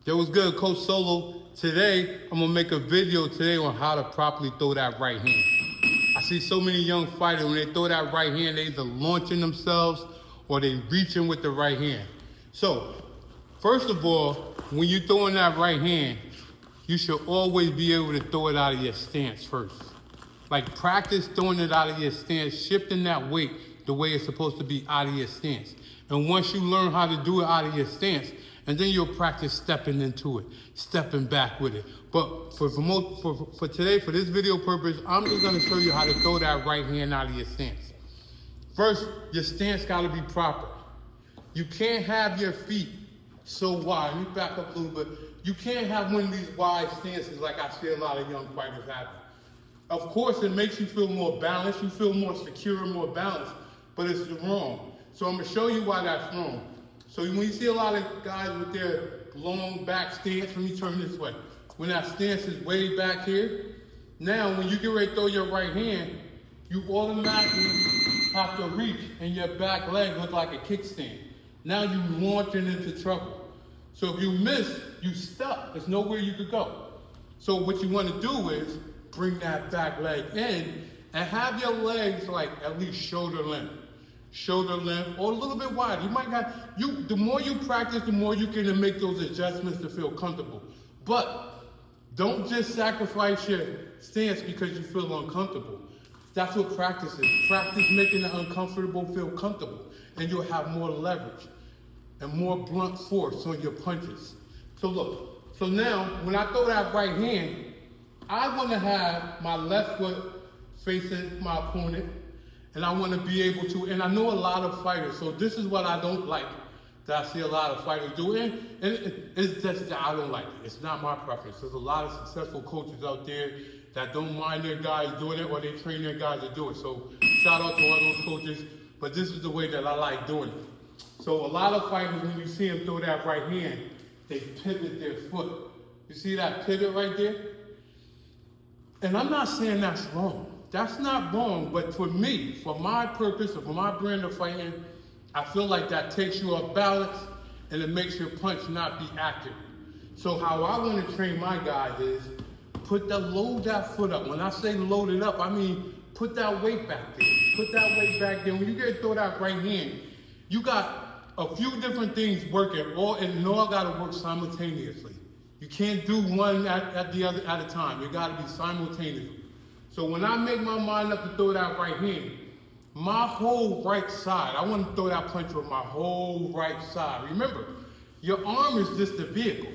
Yo, what's good, Coach Solo? Today, I'm gonna make a video today on how to properly throw that right hand. I see so many young fighters, when they throw that right hand, they either launching themselves or they reaching with the right hand. So, first of all, when you're throwing that right hand, you should always be able to throw it out of your stance first. Like practice throwing it out of your stance, shifting that weight the way it's supposed to be out of your stance. And once you learn how to do it out of your stance, and then you'll practice stepping into it, stepping back with it. But for today, for this video purpose, I'm just gonna show you how to throw that right hand out of your stance. First, your stance gotta be proper. You can't have your feet so wide. Let me back up a little bit. You can't have one of these wide stances like I see a lot of young fighters having. Of course, it makes you feel more balanced, you feel more secure and more balanced, but it's wrong. So I'm gonna show you why that's wrong. So when you see a lot of guys with their long back stance, let me turn this way. When that stance is way back here, now when you get ready to throw your right hand, you automatically have to reach and your back leg look like a kickstand. Now you're launching into trouble. So if you miss, you stuck. There's nowhere you could go. So what you want to do is bring that back leg in and have your legs like at least shoulder length. Shoulder length, or a little bit wider. You might have, the more you practice, the more you can make those adjustments to feel comfortable. But don't just sacrifice your stance because you feel uncomfortable. That's what practice is. Practice making the uncomfortable feel comfortable, and you'll have more leverage and more blunt force on your punches. So look, so now when I throw that right hand, I want to have my left foot facing my opponent, and I want to be able to, and I know a lot of fighters, so this is what I don't like, that I see a lot of fighters do, and it's just that I don't like it. It's not my preference. There's a lot of successful coaches out there that don't mind their guys doing it, or they train their guys to do it. So shout out to all those coaches, but this is the way that I like doing it. So a lot of fighters, when you see them throw that right hand, they pivot their foot. You see that pivot right there? And I'm not saying that's wrong. That's not wrong, but for me, for my purpose, or for my brand of fighting, I feel like that takes you off balance and it makes your punch not be accurate. So how I want to train my guys is load that foot up. When I say load it up, I mean put that weight back there. Put that weight back there. When you get to throw that right hand, you got a few different things working, and all got to work simultaneously. You can't do one at the other at a time. You got to be simultaneous. So when I make my mind up to throw that right hand, my whole right side, I want to throw that punch with my whole right side. Remember, your arm is just a vehicle.